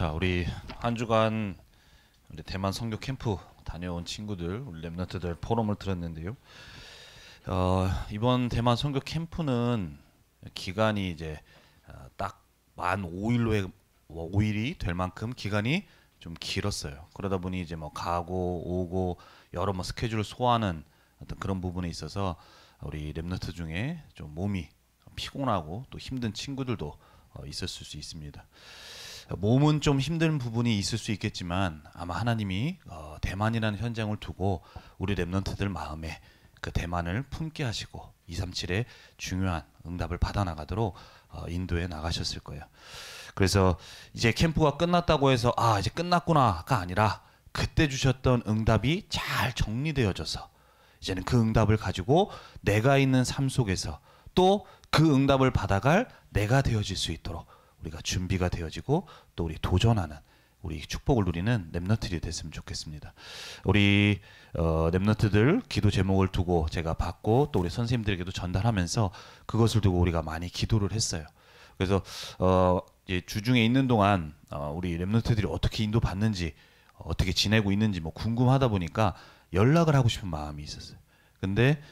자, 우리 한 주간 우리 대만 선교 캠프 다녀온 친구들, 우리 랩런트들 포럼을 들었는데요. 이번 대만 선교 캠프는 기간이 이제 딱 만 5일이 될 만큼 기간이 좀 길었어요. 그러다 보니 이제 뭐 가고 오고 여러 뭐 스케줄을 소화하는 어떤 그런 부분에 있어서 우리 랩런트 중에 좀 몸이 피곤하고 또 힘든 친구들도 있었을 수 있습니다. 몸은 좀 힘든 부분이 있을 수 있겠지만 아마 하나님이 대만이라는 현장을 두고 우리 랩런트들 마음에 그 대만을 품게 하시고 237의 중요한 응답을 받아 나가도록 인도해 나가셨을 거예요. 그래서 이제 캠프가 끝났다고 해서 이제 끝났구나가 아니라 그때 주셨던 응답이 잘 정리되어져서 이제는 그 응답을 가지고 내가 있는 삶 속에서 또 그 응답을 받아갈 내가 되어질 수 있도록 우리가 준비가 되어지고 또 우리 도전하는 우리 축복을 누리는 랩런트들이 됐으면 좋겠습니다. 우리 랩런트들 기도 제목을 두고 제가 받고 또 우리 선생님들에게도 전달하면서 그것을 두고 우리가 많이 기도를 했어요. 그래서 이제 주중에 있는 동안 우리 랩런트들이 어떻게 인도받는지 어떻게 지내고 있는지 뭐 궁금하다 보니까 연락을 하고 싶은 마음이 있었어요. 근데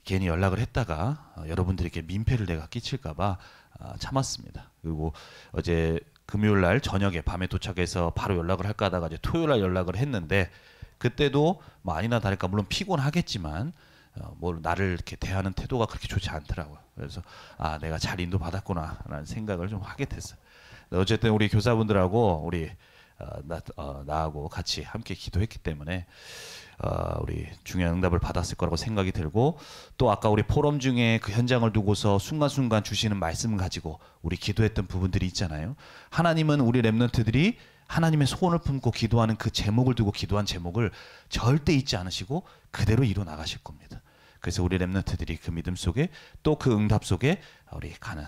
괜히 연락을 했다가 여러분들에게 민폐를 내가 끼칠까봐 참았습니다. 그리고 어제 금요일 날 저녁에 밤에 도착해서 바로 연락을 할까 하다가 이제 토요일 날 연락을 했는데 그때도 뭐 아니나 다를까 물론 피곤하겠지만 뭐 나를 이렇게 대하는 태도가 그렇게 좋지 않더라고요. 그래서 내가 잘 인도 받았구나라는 생각을 좀 하게 됐어요. 어쨌든 우리 교사분들하고 우리 나하고 같이 함께 기도했기 때문에 우리 중요한 응답을 받았을 거라고 생각이 들고 또 아까 우리 포럼 중에 그 현장을 두고서 순간순간 주시는 말씀 가지고 우리 기도했던 부분들이 있잖아요. 하나님은 우리 랩런트들이 하나님의 소원을 품고 기도하는 그 제목을 두고 기도한 제목을 절대 잊지 않으시고 그대로 이뤄 나가실 겁니다. 그래서 우리 랩런트들이 그 믿음 속에 또 그 응답 속에 우리 가는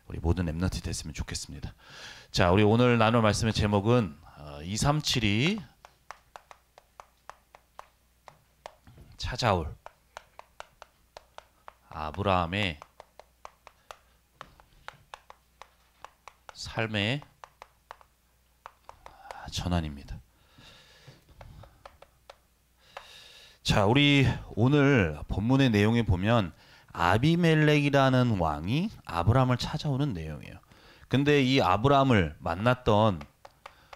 우리 모든 랩런트 됐으면 좋겠습니다. 자, 우리 오늘 나눌 말씀의 제목은 237이 찾아올 아브라함의 삶의 전환입니다. 자, 우리 오늘 본문의 내용에 보면 아비멜렉이라는 왕이 아브라함을 찾아오는 내용이에요. 근데 이 아브라함을 만났던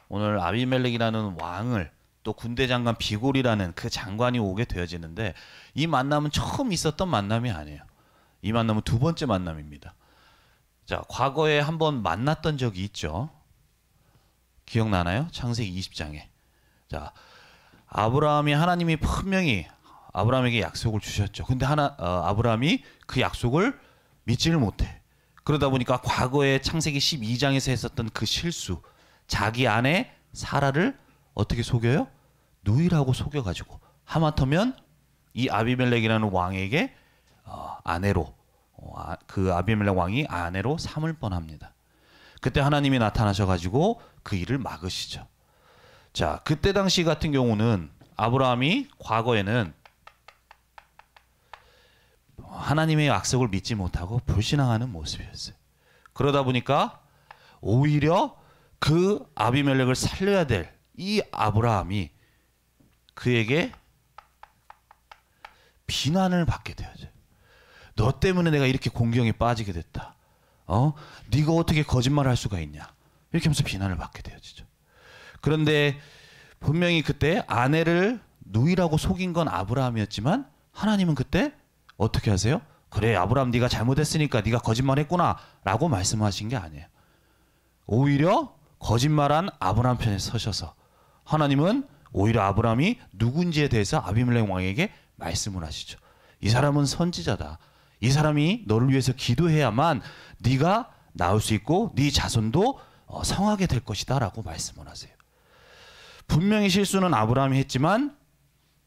오늘 아비멜렉이라는 왕을 또 군대 장관 비골이라는 그 장관이 오게 되어지는데 이 만남은 처음 있었던 만남이 아니에요. 이 만남은 두 번째 만남입니다. 자, 과거에 한번 만났던 적이 있죠. 기억나나요? 창세기 20장에. 자, 아브라함이 하나님이 분명히 아브라함에게 약속을 주셨죠. 근데 아브라함이 그 약속을 믿지를 못해. 그러다 보니까 과거에 창세기 12장에서 했었던 그 실수, 자기 아내 사라를 어떻게 속여요? 누이라고 속여가지고 하마터면 이 아비멜렉이라는 왕에게 아내로 그 아비멜렉 왕이 아내로 삼을 뻔합니다. 그때 하나님이 나타나셔가지고 그 일을 막으시죠. 자, 그때 당시 같은 경우는 아브라함이 과거에는 하나님의 약속을 믿지 못하고 불신앙하는 모습이었어요. 그러다 보니까 오히려 그 아비멜렉을 살려야 될 이 아브라함이 그에게 비난을 받게 되어져. 너 때문에 내가 이렇게 공경에 빠지게 됐다. 네가 어떻게 거짓말할 수가 있냐. 이렇게 하면서 비난을 받게 되어지죠. 그런데 분명히 그때 아내를 누이라고 속인 건 아브라함이었지만 하나님은 그때 어떻게 하세요? 그래, 아브라함 네가 잘못했으니까 네가 거짓말했구나 라고 말씀하신 게 아니에요. 오히려 거짓말한 아브라함 편에 서셔서 하나님은 오히려 아브라함이 누군지에 대해서 아비멜렉 왕에게 말씀을 하시죠. 이 사람은 선지자다. 이 사람이 너를 위해서 기도해야만 네가 나올 수 있고 네 자손도 성하게 될 것이다 라고 말씀을 하세요. 분명히 실수는 아브라함이 했지만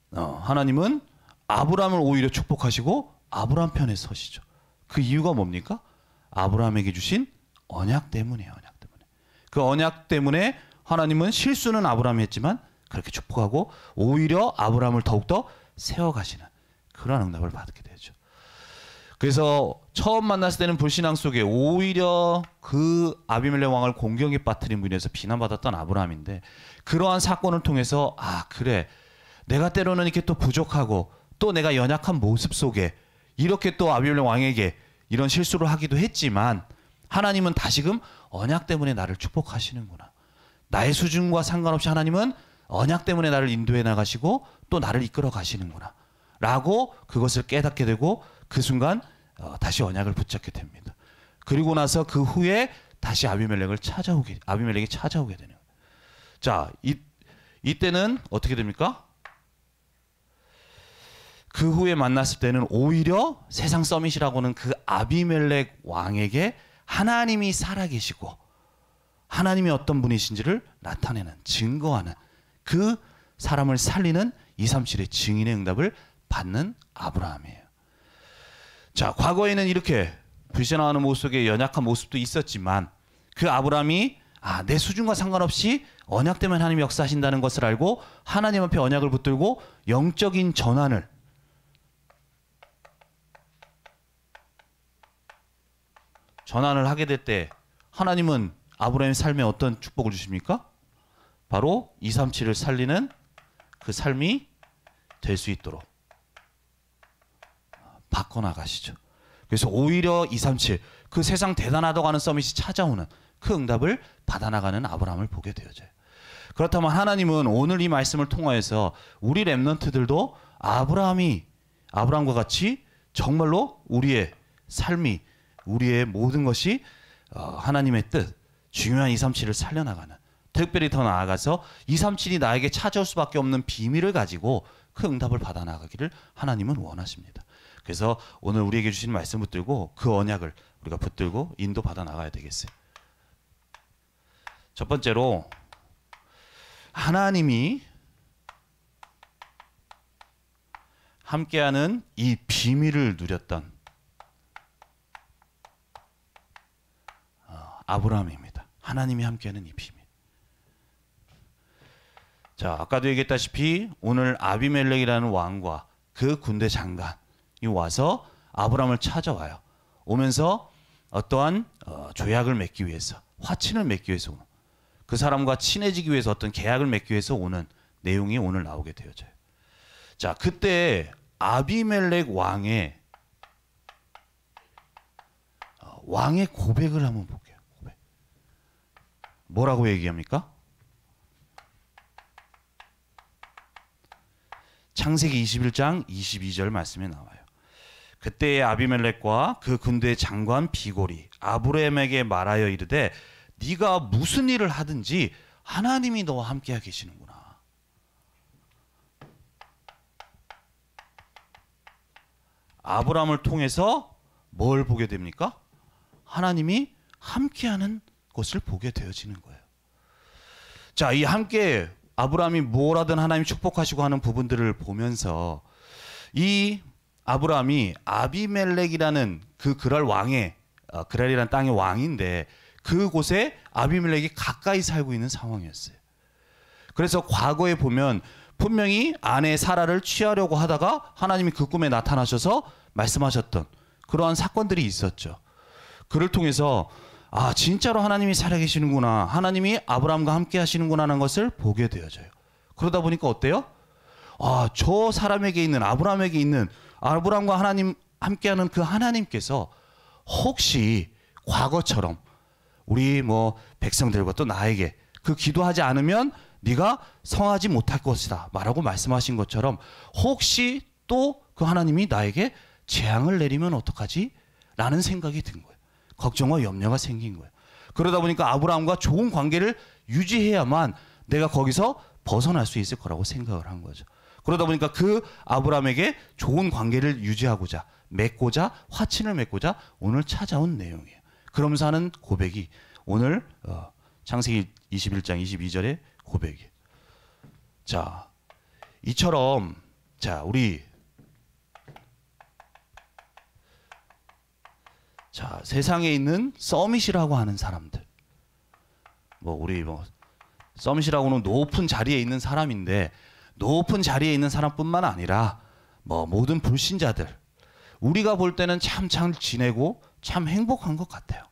하나님은 아브라함을 오히려 축복하시고 아브라함 편에 서시죠. 그 이유가 뭡니까? 아브라함에게 주신 언약 때문이에요. 언약 때문에. 그 언약 때문에 하나님은 실수는 아브라함이 했지만 그렇게 축복하고 오히려 아브라함을 더욱더 세워가시는 그런 응답을 받게 되죠. 그래서 처음 만났을 때는 불신앙 속에 오히려 그 아비멜렉 왕을 공경에 빠뜨린 분에서 비난받았던 아브라함인데, 그러한 사건을 통해서 아 그래, 내가 때로는 이렇게 또 부족하고 또 내가 연약한 모습 속에 이렇게 또 아비멜렉 왕에게 이런 실수를 하기도 했지만 하나님은 다시금 언약 때문에 나를 축복하시는구나. 나의 수준과 상관없이 하나님은 언약 때문에 나를 인도해 나가시고 또 나를 이끌어 가시는구나 라고 그것을 깨닫게 되고, 그 순간 다시 언약을 붙잡게 됩니다. 그리고 나서 그 후에 다시 아비멜렉이 찾아오게 되는 거예요. 자, 이때는 어떻게 됩니까? 그 후에 만났을 때는 오히려 세상 서밋이라고는 그 아비멜렉 왕에게 하나님이 살아계시고 하나님이 어떤 분이신지를 나타내는, 증거하는, 그 사람을 살리는 237의 증인의 응답을 받는 아브라함이에요. 자, 과거에는 이렇게 불신앙하는 모습 속에 연약한 모습도 있었지만 그 아브라함이 내 수준과 상관없이 언약 때문에 하나님이 역사하신다는 것을 알고 하나님 앞에 언약을 붙들고 영적인 전환을 하게 될 때 하나님은 아브라함의 삶에 어떤 축복을 주십니까? 바로 237을 살리는 그 삶이 될 수 있도록 바꿔나가시죠. 그래서 오히려 237, 그 세상 대단하다고 하는 서밋이 찾아오는 그 응답을 받아나가는 아브라함을 보게 되어져요. 그렇다면 하나님은 오늘 이 말씀을 통하여서 우리 렘넌트들도 아브라함과 같이 정말로 우리의 삶이, 우리의 모든 것이 하나님의 뜻, 중요한 237을 살려나가는, 특별히 더 나아가서 237이 나에게 찾아올 수밖에 없는 비밀을 가지고 그 응답을 받아나가기를 하나님은 원하십니다. 그래서 오늘 우리에게 주신 말씀 붙들고 그 언약을 우리가 붙들고 인도 받아 나가야 되겠어요. 첫 번째로 하나님이 함께하는 이 비밀을 누렸던 아브라함입니다. 하나님이 함께하는 이 비밀. 자, 아까도 얘기했다시피 오늘 아비멜렉이라는 왕과 그 군대 장관이 와서 아브라함을 찾아와요. 오면서 어떠한 조약을 맺기 위해서, 화친을 맺기 위해서, 그 사람과 친해지기 위해서 어떤 계약을 맺기 위해서 오는 내용이 오늘 나오게 되어져요. 자, 그때 아비멜렉 왕의 고백을 한번 볼게요. 고백. 뭐라고 얘기합니까? 창세기 21장 22절 말씀에 나와요. 그때의 아비멜렉과 그 군대 장관 비골이 아브라함에게 말하여 이르되 네가 무슨 일을 하든지 하나님이 너와 함께 계시는구나. 아브라함을 통해서 뭘 보게 됩니까? 하나님이 함께하는 것을 보게 되어지는 거예요. 자, 이 함께 아브라함이 뭘 하든 하나님이 축복하시고 하는 부분들을 보면서 이 아브라함이 아비멜렉이라는 그 그랄이라는 땅의 왕인데 그곳에 아비멜렉이 가까이 살고 있는 상황이었어요. 그래서 과거에 보면 분명히 아내 사라를 취하려고 하다가 하나님이 그 꿈에 나타나셔서 말씀하셨던 그러한 사건들이 있었죠. 그를 통해서 진짜로 하나님이 살아계시는구나, 하나님이 아브라함과 함께 하시는구나 하는 것을 보게 되어져요. 그러다 보니까 어때요? 저 사람에게 있는, 아브라함에게 있는, 아브라함과 하나님 함께하는 그 하나님께서 혹시 과거처럼 우리 백성들과 또 나에게 그 기도하지 않으면 네가 성하지 못할 것이다 라고 말씀하신 것처럼 혹시 또 그 하나님이 나에게 재앙을 내리면 어떡하지? 라는 생각이 든 거예요. 걱정과 염려가 생긴 거예요. 그러다 보니까 아브라함과 좋은 관계를 유지해야만 내가 거기서 벗어날 수 있을 거라고 생각을 한 거죠. 그러다 보니까 그 아브라함에게 좋은 관계를 유지하고자, 맺고자, 화친을 맺고자 오늘 찾아온 내용이에요. 그러면서 하는 고백이 오늘 창세기 21장 22절의 고백이에요. 자, 이처럼 우리 세상에 있는 서밋이라고 하는 사람들, 우리 서밋이라고는 높은 자리에 있는 사람인데 높은 자리에 있는 사람뿐만 아니라 모든 불신자들, 우리가 볼 때는 참 잘 지내고 참 행복한 것 같아요.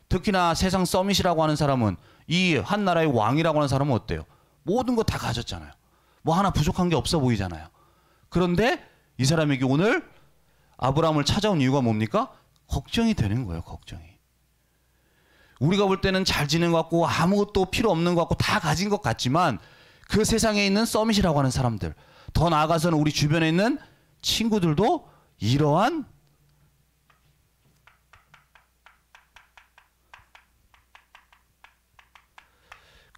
특히나 세상 서밋이라고 하는 사람은, 이 한 나라의 왕이라고 하는 사람은 어때요? 모든 거 다 가졌잖아요. 뭐 하나 부족한 게 없어 보이잖아요. 그런데 이 사람에게 오늘 아브라함을 찾아온 이유가 뭡니까? 걱정이 되는 거예요. 걱정이. 우리가 볼 때는 잘 지낸 것 같고 아무것도 필요 없는 것 같고 다 가진 것 같지만, 그 세상에 있는 서밋이라고 하는 사람들, 더 나아가서는 우리 주변에 있는 친구들도 이러한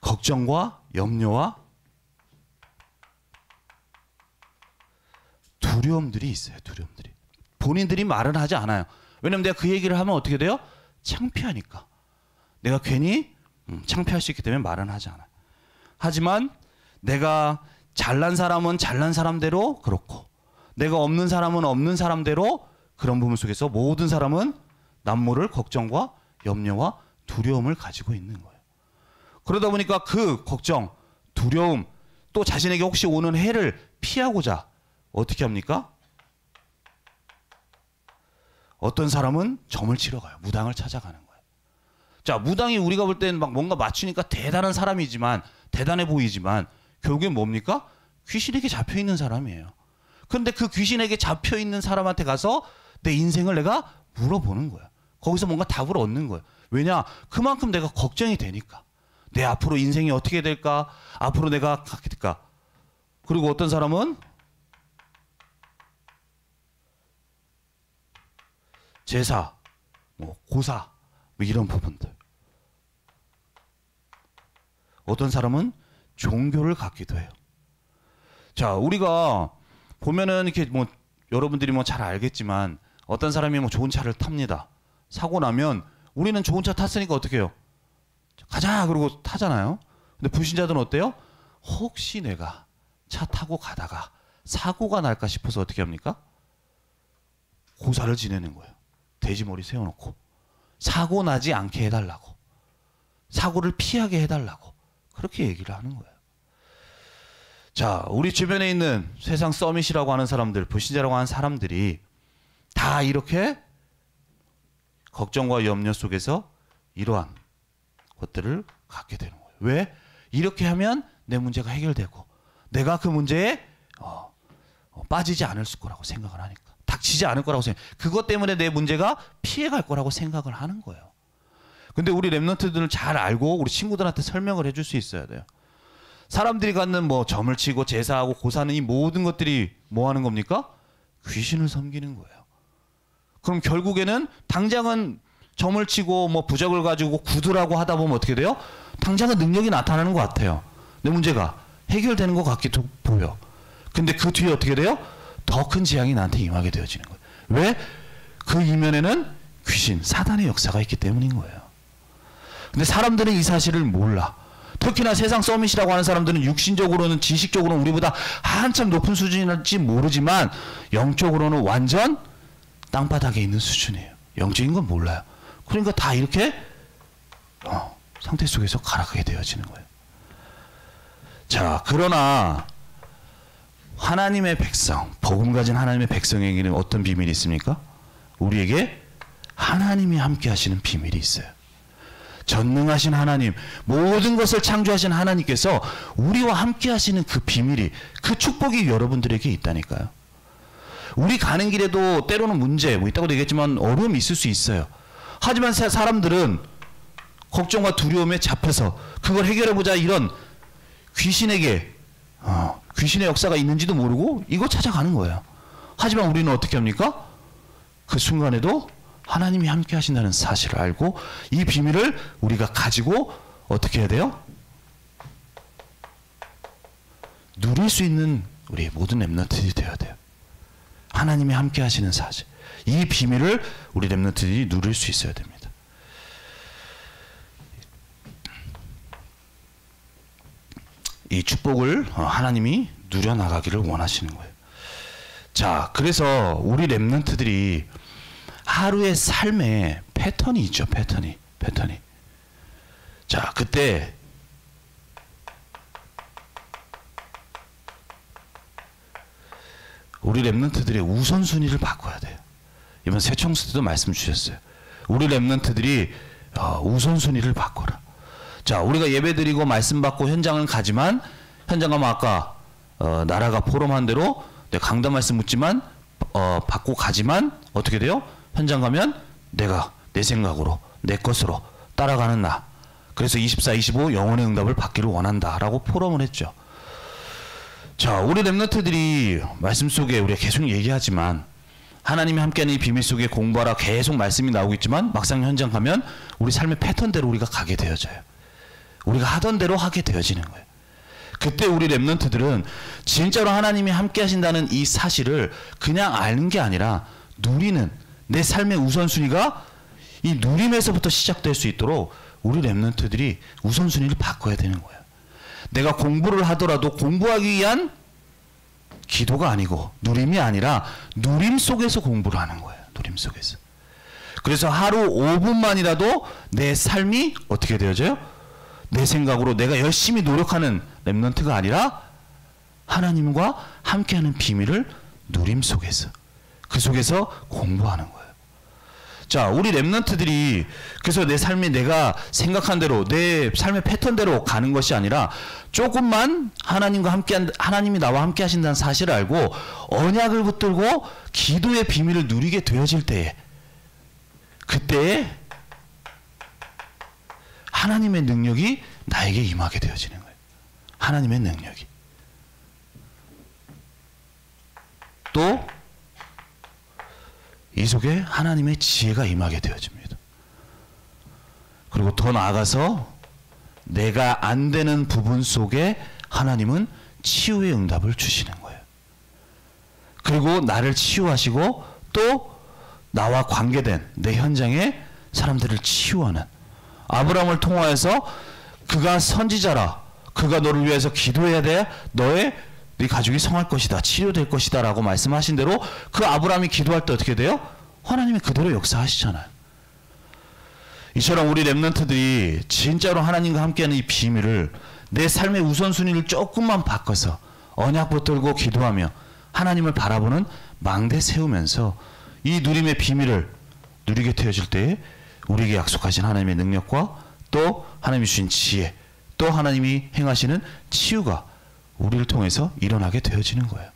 걱정과 염려와 두려움들이 있어요. 두려움들이. 본인들이 말은 하지 않아요. 왜냐면 내가 그 얘기를 하면 어떻게 돼요? 창피하니까. 내가 괜히 창피할 수 있기 때문에 말은 하지 않아요. 하지만 내가 잘난 사람은 잘난 사람대로 그렇고, 내가 없는 사람은 없는 사람대로 그런 부분 속에서 모든 사람은 남모를 걱정과 염려와 두려움을 가지고 있는 거예요. 그러다 보니까 그 걱정, 두려움, 또 자신에게 혹시 오는 해를 피하고자 어떻게 합니까? 어떤 사람은 점을 치러 가요. 무당을 찾아가는 거예요. 자, 무당이 우리가 볼 때는 막 뭔가 맞추니까 대단한 사람이지만, 대단해 보이지만 결국엔 뭡니까? 귀신에게 잡혀 있는 사람이에요. 그런데 그 귀신에게 잡혀 있는 사람한테 가서 내 인생을 내가 물어보는 거야. 거기서 뭔가 답을 얻는 거예요. 왜냐? 그만큼 내가 걱정이 되니까. 내 앞으로 인생이 어떻게 될까? 앞으로 내가 어떻게 될까? 그리고 어떤 사람은 제사, 뭐 고사, 뭐 이런 부분들. 어떤 사람은 종교를 갖기도 해요. 자, 우리가 보면은 이렇게 뭐 여러분들이 뭐 잘 알겠지만, 어떤 사람이 뭐 좋은 차를 탑니다. 사고 나면 우리는 좋은 차 탔으니까 어떻게 해요? 가자 그러고 타잖아요. 근데 불신자들은 어때요? 혹시 내가 차 타고 가다가 사고가 날까 싶어서 어떻게 합니까? 고사를 지내는 거예요. 돼지머리 세워놓고 사고 나지 않게 해달라고, 사고를 피하게 해달라고 그렇게 얘기를 하는 거예요. 자, 우리 주변에 있는 세상 서밋이라고 하는 사람들, 불신자라고 하는 사람들이 다 이렇게 걱정과 염려 속에서 이러한 것들을 갖게 되는 거예요. 왜? 이렇게 하면 내 문제가 해결되고 내가 그 문제에 빠지지 않을 거라고 생각을 하니까, 닥치지 않을 거라고 생각. 그것 때문에 내 문제가 피해갈 거라고 생각을 하는 거예요. 근데 우리 랩런트들은 잘 알고 우리 친구들한테 설명을 해줄 수 있어야 돼요. 사람들이 갖는 뭐 점을 치고 제사하고 고사는 이 모든 것들이 뭐 하는 겁니까? 귀신을 섬기는 거예요. 그럼 결국에는 당장은 점을 치고 뭐 부적을 가지고 구두라고 하다 보면 어떻게 돼요? 당장은 능력이 나타나는 것 같아요. 내 문제가 해결되는 것 같기도 보여. 근데 그 뒤에 어떻게 돼요? 더 큰 재앙이 나한테 임하게 되어지는 거예요. 왜? 그 이면에는 귀신, 사단의 역사가 있기 때문인 거예요. 근데 사람들은 이 사실을 몰라. 특히나 세상 서밋이라고 하는 사람들은 육신적으로는, 지식적으로는 우리보다 한참 높은 수준일지 모르지만 영적으로는 완전 땅바닥에 있는 수준이에요. 영적인 건 몰라요. 그러니까 다 이렇게 상태 속에서 가라가게 되어지는 거예요. 자, 그러나 하나님의 백성, 복음 가진 하나님의 백성에게는 어떤 비밀이 있습니까? 우리에게 하나님이 함께 하시는 비밀이 있어요. 전능하신 하나님, 모든 것을 창조하신 하나님께서 우리와 함께 하시는 그 비밀이, 그 축복이 여러분들에게 있다니까요. 우리 가는 길에도 때로는 문제 뭐 있다고 얘기했지만 어려움이 있을 수 있어요. 하지만 사람들은 걱정과 두려움에 잡혀서 그걸 해결해보자 이런 귀신에게 귀신의 역사가 있는지도 모르고 이거 찾아가는 거예요. 하지만 우리는 어떻게 합니까? 그 순간에도 하나님이 함께 하신다는 사실을 알고 이 비밀을 우리가 가지고 어떻게 해야 돼요? 누릴 수 있는 우리 모든 랩런트들이 되어야 돼요. 하나님이 함께 하시는 사실, 이 비밀을 우리 랩런트들이 누릴 수 있어야 됩니다. 이 축복을 하나님이 누려나가기를 원하시는 거예요. 자, 그래서 우리 랩런트들이 하루의 삶에 패턴이 있죠. 패턴이. 자, 그때 우리 랩런트들의 우선순위를 바꿔야 돼요. 이번 새청수 때도 말씀 주셨어요. 우리 랩런트들이 우선순위를 바꿔라. 자, 우리가 예배드리고 말씀 받고 현장을 가지만, 현장 가면 아까 나라가 포럼한 대로 강단 말씀 묻지만 받고 가지만 어떻게 돼요? 현장 가면 내가 내 생각으로 내 것으로 따라가는 나. 그래서 24, 25 영혼의 응답을 받기를 원한다라고 포럼을 했죠. 자, 우리 랩런트들이 말씀 속에 우리가 계속 얘기하지만 하나님이 함께하는 이 비밀 속에 공부하라 계속 말씀이 나오고 있지만 막상 현장 가면 우리 삶의 패턴대로 우리가 가게 되어져요. 우리가 하던 대로 하게 되어지는 거예요. 그때 우리 랩런트들은 진짜로 하나님이 함께 하신다는 이 사실을 그냥 아는 게 아니라 누리는, 내 삶의 우선순위가 이 누림에서부터 시작될 수 있도록 우리 랩런트들이 우선순위를 바꿔야 되는 거예요. 내가 공부를 하더라도 공부하기 위한 기도가 아니고 누림이 아니라 누림 속에서 공부를 하는 거예요. 누림 속에서. 그래서 하루 5분만이라도 내 삶이 어떻게 되어져요? 내 생각으로 내가 열심히 노력하는 랩런트가 아니라 하나님과 함께하는 비밀을 누림 속에서, 그 속에서 공부하는 거예요. 자, 우리 랩런트들이 그래서 내 삶이 내가 생각한 대로 내 삶의 패턴대로 가는 것이 아니라 조금만 하나님과 함께 하나님이 나와 함께 하신다는 사실을 알고 언약을 붙들고 기도의 비밀을 누리게 되어질 때에, 그때에 하나님의 능력이 나에게 임하게 되어지는 거예요. 하나님의 능력이. 또 이 속에 하나님의 지혜가 임하게 되어집니다. 그리고 더 나아가서 내가 안 되는 부분 속에 하나님은 치유의 응답을 주시는 거예요. 그리고 나를 치유하시고 또 나와 관계된 내 현장에 사람들을 치유하는, 아브라함을 통하여서 그가 선지자라, 그가 너를 위해서 기도해야 돼, 네 가족이 성할 것이다, 치료될 것이다 라고 말씀하신 대로 그 아브라함이 기도할 때 어떻게 돼요? 하나님이 그대로 역사하시잖아요. 이처럼 우리 랩런트들이 진짜로 하나님과 함께하는 이 비밀을 내 삶의 우선순위를 조금만 바꿔서 언약 붙들고 기도하며 하나님을 바라보는 망대 세우면서 이 누림의 비밀을 누리게 되어질 때에 우리에게 약속하신 하나님의 능력과 또 하나님이 주신 지혜, 또 하나님이 행하시는 치유가 우리를 통해서 일어나게 되어지는 거예요.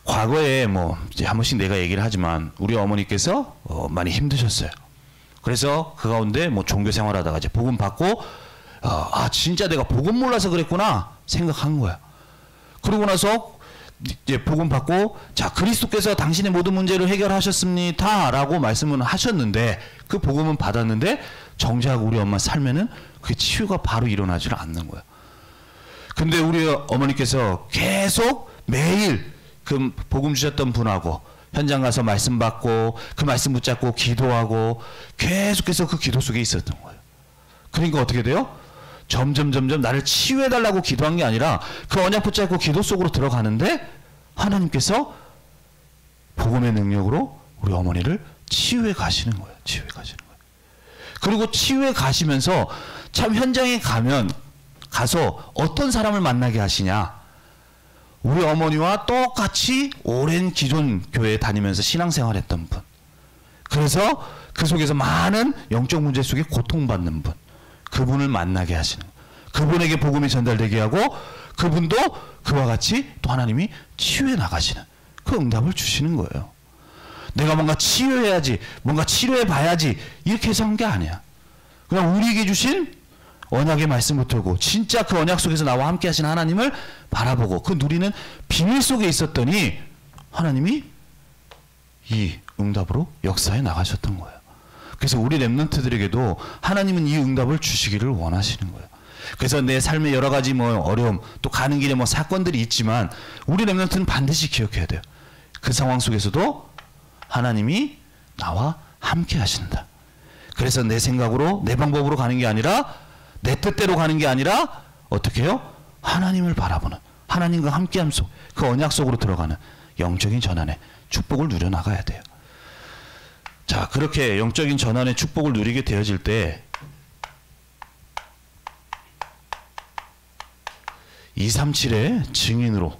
과거에 이제 한 번씩 내가 얘기를 하지만 우리 어머니께서 많이 힘드셨어요. 그래서 그 가운데 종교 생활하다가 이제 복음 받고 진짜 내가 복음 몰라서 그랬구나 생각한 거야. 그러고 나서 이제 복음 받고 자, 그리스도께서 당신의 모든 문제를 해결하셨습니다라고 말씀을 하셨는데 그 복음은 받았는데 정작 우리 엄마 삶에는 그 치유가 바로 일어나지를 않는 거야. 근데 우리 어머니께서 계속 매일 그 복음 주셨던 분하고 현장 가서 말씀 받고 그 말씀 붙잡고 기도하고 계속해서 그 기도 속에 있었던 거예요. 그러니까 어떻게 돼요? 점점 나를 치유해달라고 기도한 게 아니라 그 언약 붙잡고 기도 속으로 들어가는데 하나님께서 복음의 능력으로 우리 어머니를 치유해 가시는 거예요. 치유해 가시는 거예요. 그리고 치유해 가시면서 참 현장에 가서 어떤 사람을 만나게 하시냐? 우리 어머니와 똑같이 오랜 기존 교회에 다니면서 신앙생활 했던 분. 그래서 그 속에서 많은 영적 문제 속에 고통받는 분. 그분을 만나게 하시는, 그분에게 복음이 전달되게 하고 그분도 그와 같이 또 하나님이 치유해 나가시는 그 응답을 주시는 거예요. 내가 뭔가 치유해야지, 뭔가 치료해 봐야지 이렇게 해서 한 게 아니야. 그냥 우리에게 주신 언약의 말씀을 들고 진짜 그 언약 속에서 나와 함께 하신 하나님을 바라보고 그 누리는 비밀 속에 있었더니 하나님이 이 응답으로 역사해 나가셨던 거예요. 그래서 우리 랩런트들에게도 하나님은 이 응답을 주시기를 원하시는 거예요. 그래서 내 삶에 여러 가지 어려움, 또 가는 길에 사건들이 있지만 우리 랩런트는 반드시 기억해야 돼요. 그 상황 속에서도 하나님이 나와 함께 하신다. 그래서 내 생각으로 내 방법으로 가는 게 아니라 내 뜻대로 가는 게 아니라 어떻게 해요? 하나님을 바라보는, 하나님과 함께함 속, 그 언약 속으로 들어가는 영적인 전환의 축복을 누려나가야 돼요. 자, 그렇게 영적인 전환의 축복을 누리게 되어질 때 237의 증인으로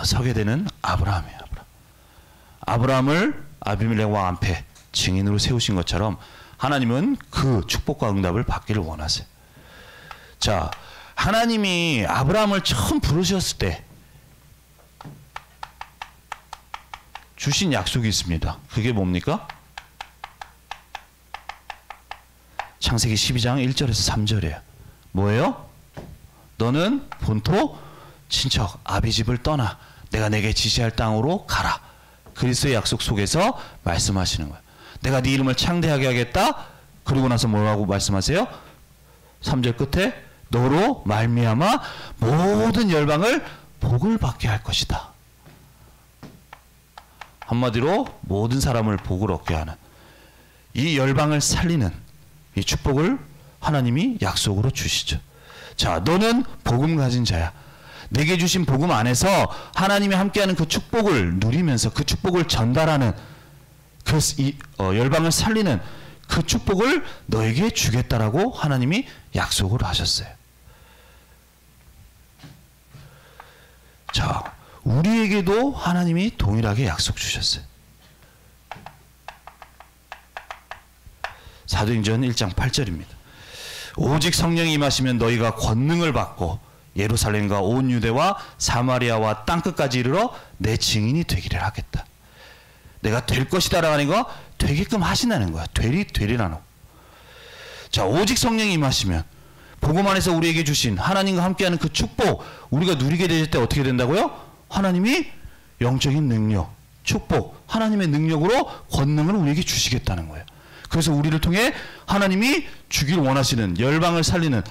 서게 되는 아브라함이에요. 아브라함을 아비멜렉 왕 앞에 증인으로 세우신 것처럼 하나님은 그 축복과 응답을 받기를 원하세요. 자, 하나님이 아브라함을 처음 부르셨을 때 주신 약속이 있습니다. 그게 뭡니까? 창세기 12장 1절에서 3절이에요. 뭐예요? 너는 본토 친척 아비집을 떠나 내가 내게 지시할 땅으로 가라. 그리스도의 약속 속에서 말씀하시는 거예요. 내가 네 이름을 창대하게 하겠다. 그리고 나서 뭐라고 말씀하세요? 3절 끝에 너로 말미암아 모든 열방을 복을 받게 할 것이다. 한마디로 모든 사람을 복을 얻게 하는 이 열방을 살리는 이 축복을 하나님이 약속으로 주시죠. 자, 너는 복음 가진 자야. 내게 주신 복음 안에서 하나님이 함께하는 그 축복을 누리면서 그 축복을 전달하는 그 열방을 살리는 그 축복을 너에게 주겠다라고 하나님이 약속을 하셨어요. 자, 우리에게도 하나님이 동일하게 약속 주셨어요. 사도행전 1장 8절입니다. 오직 성령이 임하시면 너희가 권능을 받고 예루살렘과 온 유대와 사마리아와 땅끝까지 이르러 내 증인이 되기를 하겠다. 내가 될 것이다라고 하는 거 되게끔 하신다는 거야. 되리라는 거. 자, 오직 성령이 임하시면 복음 안에서 우리에게 주신 하나님과 함께하는 그 축복 우리가 누리게 될 때 어떻게 된다고요? 하나님이 영적인 능력, 축복, 하나님의 능력으로 권능을 우리에게 주시겠다는 거예요. 그래서 우리를 통해 하나님이 주길 원하시는 열방을 살리는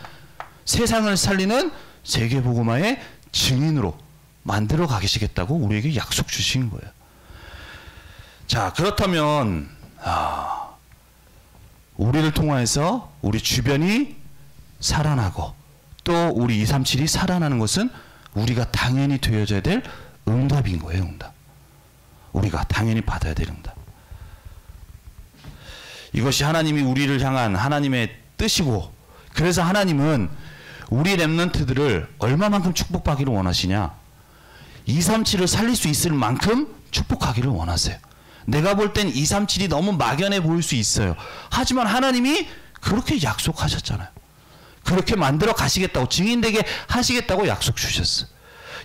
세상을 살리는 세계복음화의 증인으로 만들어 가시겠다고 우리에게 약속 주신 거예요. 자, 그렇다면 우리를 통해서 우리 주변이 살아나고 또 우리 237이 살아나는 것은 우리가 당연히 되어져야 될 응답인 거예요. 응답. 우리가 당연히 받아야 될 응답. 이것이 하나님이 우리를 향한 하나님의 뜻이고, 그래서 하나님은 우리 렘넌트들을 얼마만큼 축복받기를 원하시냐? 237을 살릴 수 있을 만큼 축복하기를 원하세요. 내가 볼 땐 237이 너무 막연해 보일 수 있어요. 하지만 하나님이 그렇게 약속하셨잖아요. 그렇게 만들어 가시겠다고, 증인되게 하시겠다고 약속 주셨어요.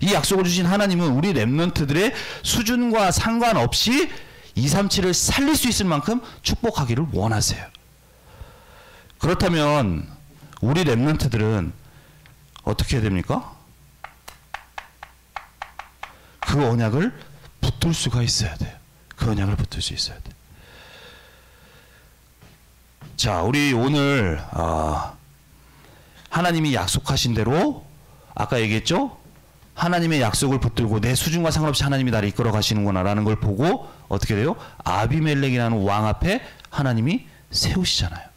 이 약속을 주신 하나님은 우리 렘넌트들의 수준과 상관없이 237을 살릴 수 있을 만큼 축복하기를 원하세요. 그렇다면 우리 렘넌트들은 어떻게 해야 됩니까? 그 언약을 붙들 수가 있어야 돼요. 그 언약을 붙들 수 있어야 돼요. 자, 우리 오늘 하나님이 약속하신 대로 아까 얘기했죠? 하나님의 약속을 붙들고 내 수준과 상관없이 하나님이 나를 이끌어 가시는구나 라는 걸 보고 어떻게 돼요? 아비멜렉이라는 왕 앞에 하나님이 세우시잖아요.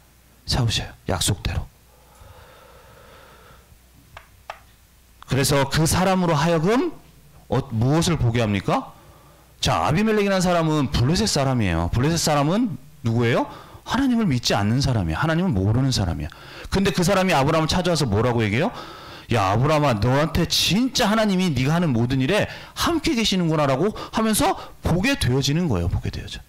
세우셔요. 약속대로. 그래서 그 사람으로 하여금 무엇을 보게 합니까? 자, 아비멜렉이라는 사람은 블레셋 사람이에요. 블레셋 사람은 누구예요? 하나님을 믿지 않는 사람이야. 하나님을 모르는 사람이야. 근데 그 사람이 아브라함을 찾아와서 뭐라고 얘기해요? 야, 아브라함아, 너한테 진짜 하나님이 네가 하는 모든 일에 함께 계시는구나 라고 하면서 보게 되어지는 거예요. 보게 되어져.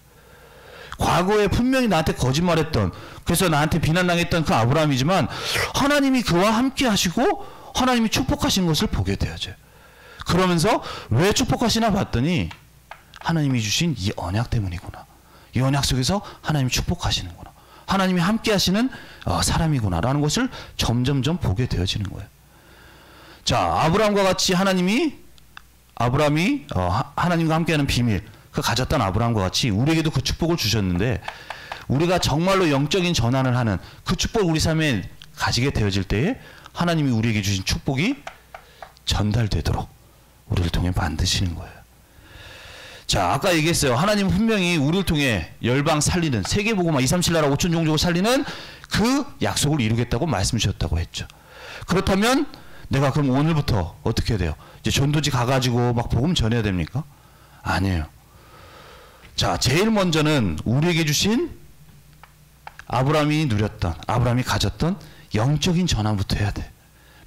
과거에 분명히 나한테 거짓말했던, 그래서 나한테 비난당했던 그 아브라함이지만 하나님이 그와 함께 하시고 하나님이 축복하시는 것을 보게 되어져요. 그러면서 왜 축복하시나 봤더니 하나님이 주신 이 언약 때문이구나. 이 언약 속에서 하나님이 축복하시는구나. 하나님이 함께 하시는 사람이구나 라는 것을 점점점 보게 되어지는 거예요. 자, 아브라함과 같이 아브라함이 하나님과 함께하는 비밀, 그 가졌던 아브라함과 같이 우리에게도 그 축복을 주셨는데, 우리가 정말로 영적인 전환을 하는 그 축복을 우리 삶에 가지게 되어질 때에 하나님이 우리에게 주신 축복이 전달되도록 우리를 통해 만드시는 거예요. 자, 아까 얘기했어요. 하나님은 분명히 우리를 통해 열방 살리는, 세계복음화 237나라 5천 종족을 살리는 그 약속을 이루겠다고 말씀 주셨다고 했죠. 그렇다면 내가 그럼 오늘부터 어떻게 해야 돼요? 이제 전도지 가가지고 막 복음 전해야 됩니까? 아니에요. 자, 제일 먼저는 우리에게 주신 아브라함이 누렸던, 아브라함이 가졌던 영적인 전환부터 해야 돼.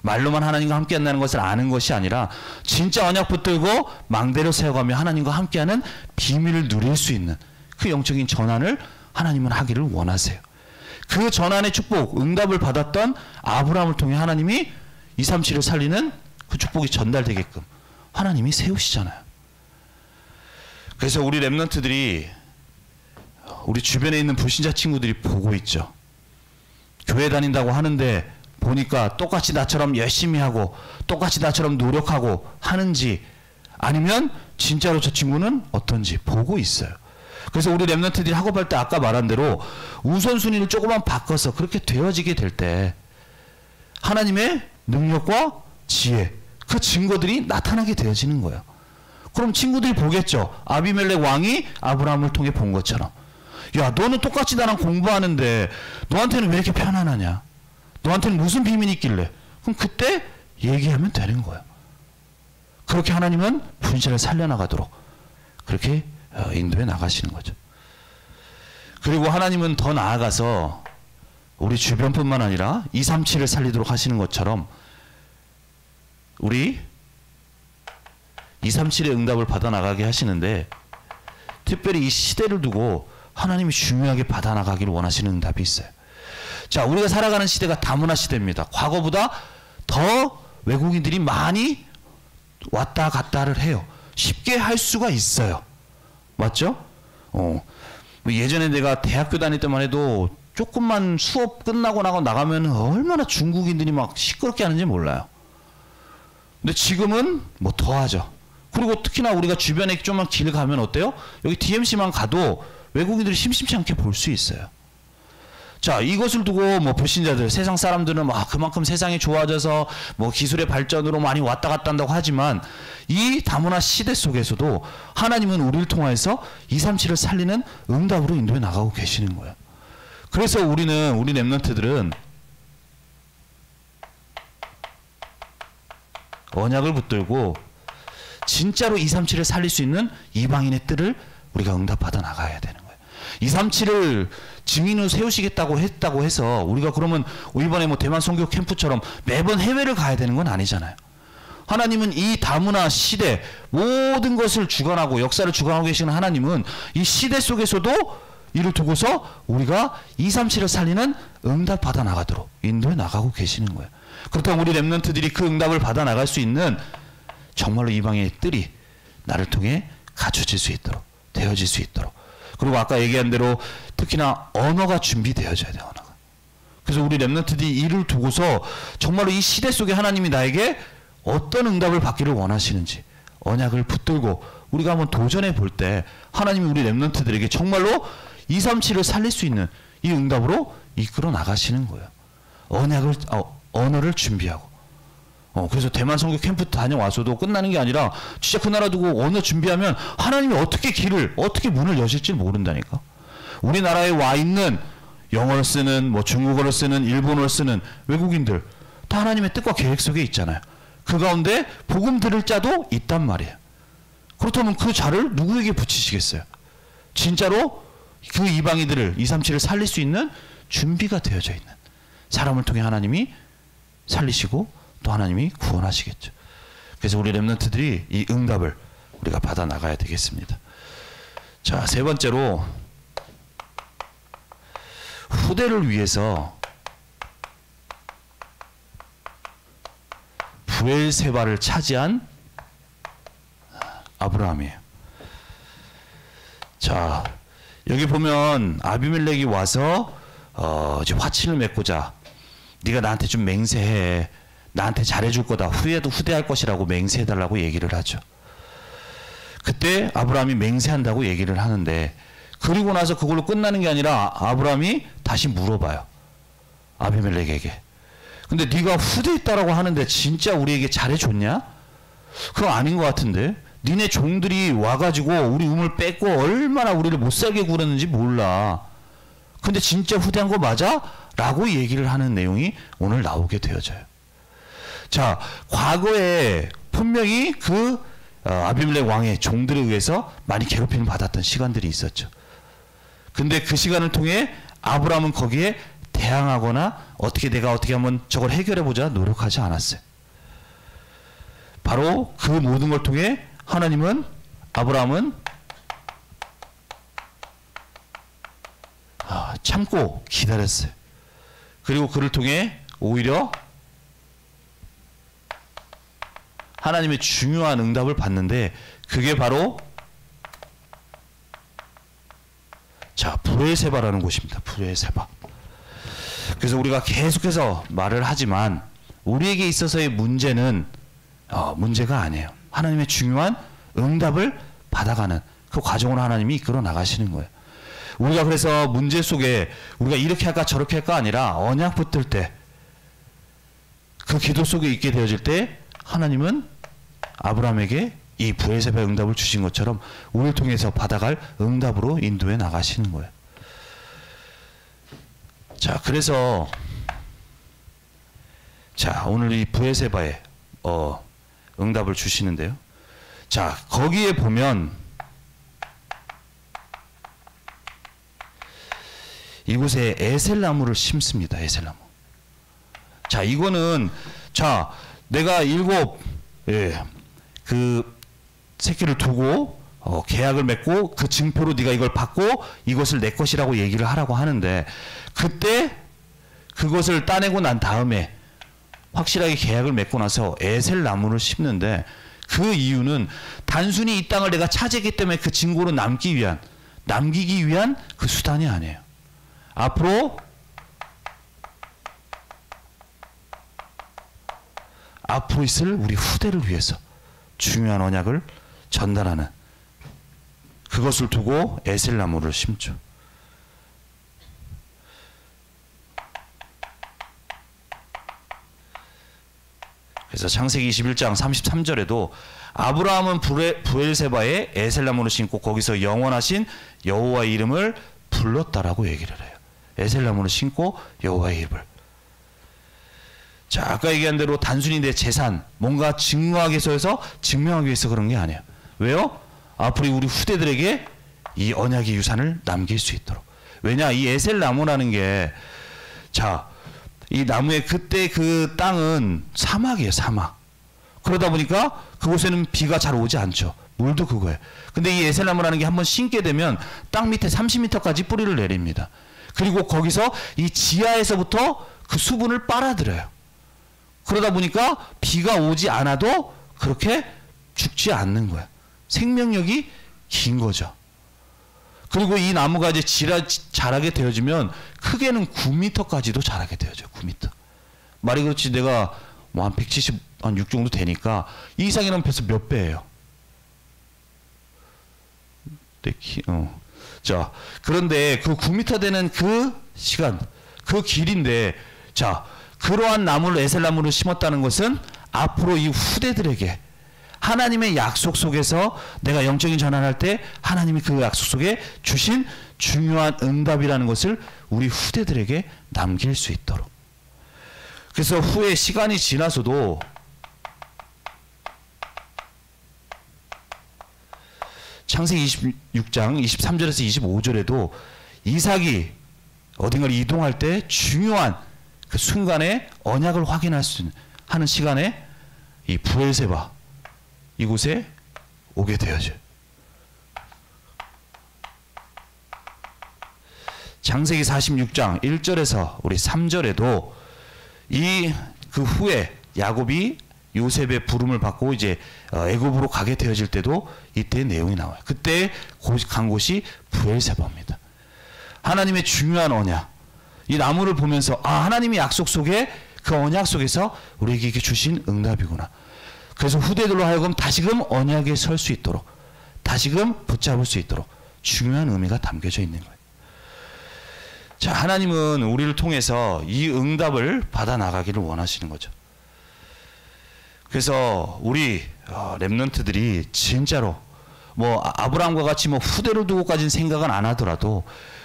말로만 하나님과 함께 한다는 것을 아는 것이 아니라 진짜 언약 붙들고 망대를 세워가며 하나님과 함께하는 비밀을 누릴 수 있는 그 영적인 전환을 하나님은 하기를 원하세요. 그 전환의 축복, 응답을 받았던 아브라함을 통해 하나님이 237을 살리는 그 축복이 전달되게끔 하나님이 세우시잖아요. 그래서 우리 렘넌트들이 우리 주변에 있는 불신자 친구들이 보고 있죠. 교회 다닌다고 하는데 보니까 똑같이 나처럼 열심히 하고 똑같이 나처럼 노력하고 하는지 아니면 진짜로 저 친구는 어떤지 보고 있어요. 그래서 우리 렘넌트들이 학업할 때 아까 말한 대로 우선순위를 조금만 바꿔서 그렇게 되어지게 될 때 하나님의 능력과 지혜, 그 증거들이 나타나게 되어지는 거예요. 그럼 친구들이 보겠죠. 아비멜렉 왕이 아브라함을 통해 본 것처럼. 야, 너는 똑같이 나랑 공부하는데 너한테는 왜 이렇게 편안하냐? 너한테는 무슨 비밀이 있길래? 그럼 그때 얘기하면 되는 거예요. 그렇게 하나님은 분실을 살려나가도록 그렇게 인도해 나가시는 거죠. 그리고 하나님은 더 나아가서 우리 주변뿐만 아니라 237을 살리도록 하시는 것처럼 우리 237의 응답을 받아 나가게 하시는데 특별히 이 시대를 두고 하나님이 중요하게 받아 나가기를 원하시는 응답이 있어요. 자, 우리가 살아가는 시대가 다문화 시대입니다. 과거보다 더 외국인들이 많이 왔다 갔다를 해요. 쉽게 할 수가 있어요. 맞죠? 예전에 내가 대학교 다닐 때만 해도 조금만 수업 끝나고 나가면 얼마나 중국인들이 막 시끄럽게 하는지 몰라요. 근데 지금은 뭐 더하죠. 그리고 특히나 우리가 주변에 좀만 길 가면 어때요? 여기 DMC만 가도 외국인들이 심심치 않게 볼 수 있어요. 자, 이것을 두고 뭐 불신자들, 세상 사람들은 막 그만큼 세상이 좋아져서 뭐 기술의 발전으로 많이 왔다 갔다 한다고 하지만 이 다문화 시대 속에서도 하나님은 우리를 통해서 237을 살리는 응답으로 인도해 나가고 계시는 거예요. 그래서 우리 렘넌트들은 언약을 붙들고 진짜로 237을 살릴 수 있는 이방인의 뜻을 우리가 응답받아 나가야 되는 거예요. 237을 증인으로 세우시겠다고 했다고 해서 우리가 그러면 이번에 뭐 대만 선교 캠프처럼 매번 해외를 가야 되는 건 아니잖아요. 하나님은 이 다문화 시대 모든 것을 주관하고 역사를 주관하고 계시는 하나님은 이 시대 속에서도 이를 두고서 우리가 237을 살리는 응답 받아 나가도록 인도해 나가고 계시는 거예요. 그렇다면 우리 렘넌트들이 그 응답을 받아 나갈 수 있는 정말로 이방의 뜰이 나를 통해 갖춰질 수 있도록 되어질 수 있도록 그리고 아까 얘기한 대로 특히나 언어가 준비되어져야 돼요. 언어가. 그래서 우리 렘넌트들이 이를 두고서 정말로 이 시대 속에 하나님이 나에게 어떤 응답을 받기를 원하시는지 언약을 붙들고 우리가 한번 도전해 볼 때 하나님이 우리 렘넌트들에게 정말로 237을 살릴 수 있는 이 응답으로 이끌어 나가시는 거예요. 언어를 준비하고 그래서 대만 선교 캠프 다녀와서도 끝나는 게 아니라 진짜 그 나라 두고 언어 준비하면 하나님이 어떻게 문을 여실지 모른다니까. 우리나라에 와 있는 영어를 쓰는 뭐 중국어를 쓰는 일본어를 쓰는 외국인들 다 하나님의 뜻과 계획 속에 있잖아요. 그 가운데 복음 들을 자도 있단 말이에요. 그렇다면 그 자를 누구에게 붙이시겠어요? 진짜로 그 이방인들을 237을 살릴 수 있는 준비가 되어져 있는 사람을 통해 하나님이 살리시고 또 하나님이 구원하시겠죠. 그래서 우리 렘넌트들이 이 응답을 우리가 받아 나가야 되겠습니다. 자, 세 번째로 후대를 위해서 브엘세바를 차지한 아브라함이에요. 자, 여기 보면 아비멜렉이 와서 이제 화친을 맺고자 네가 나한테 좀 맹세해. 나한테 잘해줄 거다. 후대할 것이라고 맹세해달라고 얘기를 하죠. 그때 아브라함이 맹세한다고 얘기를 하는데 그리고 나서 그걸로 끝나는 게 아니라 아브라함이 다시 물어봐요. 아비멜렉에게. 근데 네가 후대했다라고 하는데 진짜 우리에게 잘해줬냐? 그건 아닌 것 같은데. 니네 종들이 와가지고 우리 우물 뺏고 얼마나 우리를 못살게 굴었는지 몰라. 근데 진짜 후대한 거 맞아? 라고 얘기를 하는 내용이 오늘 나오게 되어져요. 자, 과거에 분명히 그 아비멜렉 왕의 종들에 의해서 많이 괴롭힘을 받았던 시간들이 있었죠. 근데 그 시간을 통해 아브라함은 거기에 대항하거나 어떻게 내가 어떻게 하면 저걸 해결해 보자 노력하지 않았어요. 바로 그 모든 걸 통해 하나님은 아브라함은 참고 기다렸어요. 그리고 그를 통해 오히려 하나님의 중요한 응답을 받는데 그게 바로 브엘세바라는 곳입니다. 브엘세바. 그래서 우리가 계속해서 말을 하지만 우리에게 있어서의 문제는 문제가 아니에요. 하나님의 중요한 응답을 받아가는 그 과정으로 하나님이 이끌어 나가시는 거예요. 우리가 그래서 문제 속에 우리가 이렇게 할까 저렇게 할까 아니라 언약 붙들 때 그 기도 속에 있게 되어질 때 하나님은 아브라함에게 이 브엘세바의 응답을 주신 것처럼 우리를 통해서 받아갈 응답으로 인도해 나가시는 거예요. 자, 그래서 오늘 이 브엘세바의 응답을 주시는데요. 자, 거기에 보면 이곳에 에셀나무를 심습니다. 에셀나무. 자, 이거는 내가 7 그 새끼를 두고 계약을 맺고 그 증표로 네가 이걸 받고 이것을 내 것이라고 얘기를 하라고 하는데 그때 그것을 따내고 난 다음에 확실하게 계약을 맺고 나서 에셀나무를 심는데 그 이유는 단순히 이 땅을 내가 차지했기 때문에 그 증거로 남기기 위한 그 수단이 아니에요. 앞으로 있을 우리 후대를 위해서 중요한 언약을 전달하는 그것을 두고 에셀나무를 심죠. 그래서 창세기 21장 33절에도 아브라함은 브엘세바에 에셀나무를 심고 거기서 영원하신 여호와의 이름을 불렀다라고 얘기를 해요. 에셀나무를 심고 여호와의 이름을. 자, 아까 얘기한 대로 단순히 내 재산, 뭔가 증명하기 위해서 그런 게 아니에요. 왜요? 앞으로 우리 후대들에게 이 언약의 유산을 남길 수 있도록. 왜냐? 이 에셀나무라는 게, 이 나무의 그때 그 땅은 사막이에요, 사막. 그러다 보니까 그곳에는 비가 잘 오지 않죠. 물도 그거예요. 근데 이 에셀나무라는 게 한번 심게 되면 땅 밑에 30m까지 뿌리를 내립니다. 그리고 거기서 이 지하에서부터 그 수분을 빨아들여요. 그러다 보니까 비가 오지 않아도 그렇게 죽지 않는 거야. 생명력이 긴 거죠. 그리고 이 나무가 이제 자라게 되어지면 크게는 9m까지도 자라게 되어져요. 9m. 말이 그렇지 내가 뭐 한 176 정도 되니까 이 이상이라면 벌써 몇 배예요. 자, 그런데 그 9m 되는 그 시간, 그 길인데, 그러한 나무를 에셀나무를 심었다는 것은 앞으로 이 후대들에게 하나님의 약속 속에서 내가 영적인 전환할 때 하나님이 그 약속 속에 주신 중요한 응답이라는 것을 우리 후대들에게 남길 수 있도록. 그래서 후에 시간이 지나서도 창세기 26장 23절에서 25절에도 이삭이 어딘가를 이동할 때 중요한 그 순간에 언약을 확인할 수 있는 하는 시간에 이 브엘세바 이곳에 오게 되어져요. 창세기 46장 1절에서 우리 3절에도 그 후에 야곱이 요셉의 부름을 받고 이제 애굽으로 가게 되어질 때도 이때 내용이 나와요. 그때 간 곳이 브엘세바입니다. 하나님의 중요한 언약. 이 나무를 보면서 하나님의 약속 속에 그 언약 속에서 우리에게 주신 응답이구나. 그래서 후대들로 하여금 다시금 언약에 설 수 있도록 다시금 붙잡을 수 있도록 중요한 의미가 담겨져 있는 거예요. 자, 하나님은 우리를 통해서 이 응답을 받아 나가기를 원하시는 거죠. 그래서 우리 렘넌트들이 진짜로 뭐 아브라함과 같이 뭐 후대를 두고까지는 생각은 안 하더라도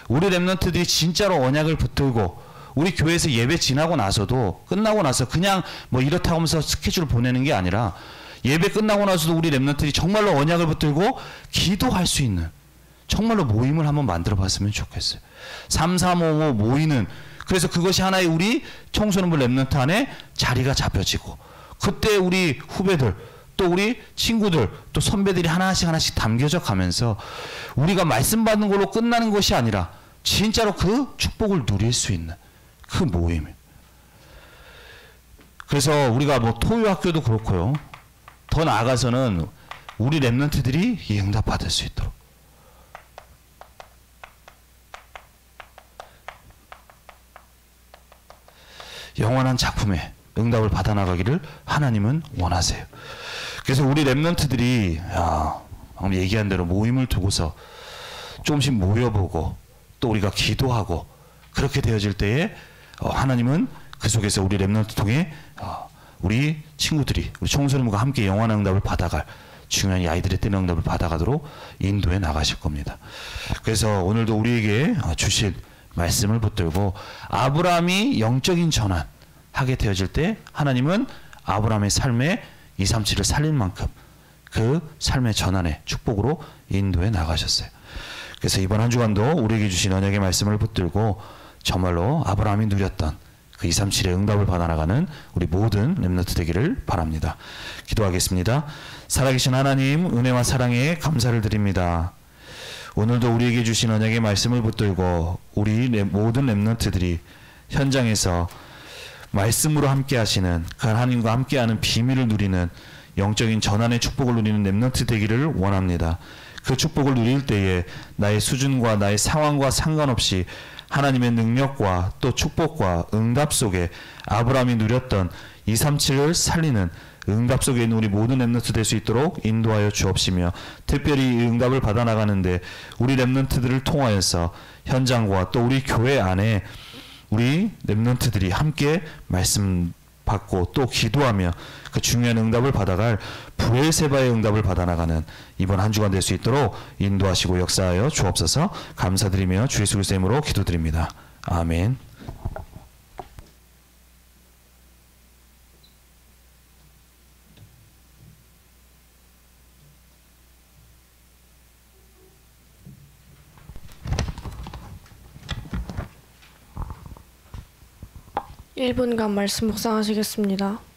우리 렘넌트들이 진짜로 언약을 붙들고 우리 교회에서 예배 지나고 나서도 끝나고 나서 그냥 뭐 이렇다고 하면서 스케줄 보내는 게 아니라 예배 끝나고 나서도 우리 렘넌트들이 정말로 언약을 붙들고 기도할 수 있는 정말로 모임을 한번 만들어 봤으면 좋겠어요. 3355 모이는 그래서 그것이 하나의 우리 청소년부 랩런트 안에 자리가 잡혀지고, 그때 우리 후배들 또 우리 친구들 또 선배들이 하나씩 담겨져 가면서 우리가 말씀 받는 걸로 끝나는 것이 아니라 진짜로 그 축복을 누릴 수 있는 그 모임이에요. 그래서 우리가 뭐 토요학교도 그렇고요. 더 나아가서는 우리 랩런트들이 이 응답 받을 수 있도록 영원한 작품에 응답을 받아 나가기를 하나님은 원하세요. 그래서 우리 랩런트들이 방금 얘기한 대로 모임을 두고서 조금씩 모여보고 또 우리가 기도하고 그렇게 되어질 때에 하나님은 그 속에서 우리 랩런트 통해 우리 친구들이 우리 청소년부가 함께 영원한 응답을 받아갈 중요한 이 아이들의 때는 응답을 받아가도록 인도해 나가실 겁니다. 그래서 오늘도 우리에게 주실 말씀을 붙들고 아브라함이 영적인 전환하게 되어질 때 하나님은 아브라함의 삶에 237을 살린 만큼 그 삶의 전환의 축복으로 인도해 나가셨어요. 그래서 이번 한 주간도 우리에게 주신 언약의 말씀을 붙들고 정말로 아브라함이 누렸던 그 237의 응답을 받아나가는 우리 모든 렘넌트 되기를 바랍니다. 기도하겠습니다. 살아계신 하나님, 은혜와 사랑에 감사를 드립니다. 오늘도 우리에게 주신 언약의 말씀을 붙들고 우리 모든 렘넌트들이 현장에서 말씀으로 함께 하시는 그 하나님과 함께하는 비밀을 누리는 영적인 전환의 축복을 누리는 렘넌트 되기를 원합니다. 그 축복을 누릴 때에 나의 수준과 나의 상황과 상관없이 하나님의 능력과 또 축복과 응답 속에 아브라함이 누렸던 237을 살리는 응답 속에 있는 우리 모든 렘넌트 될 수 있도록 인도하여 주옵시며, 특별히 이 응답을 받아 나가는데 우리 렘넌트들을 통하여서 현장과 또 우리 교회 안에 우리 렘넌트들이 함께 말씀 받고 또 기도하며 그 중요한 응답을 받아갈 브엘세바의 응답을 받아나가는 이번 한 주간 될 수 있도록 인도하시고 역사하여 주옵소서. 감사드리며 주 예수 그리스도의 이름으로 기도드립니다. 아멘. (1분간) 말씀 묵상하시겠습니다.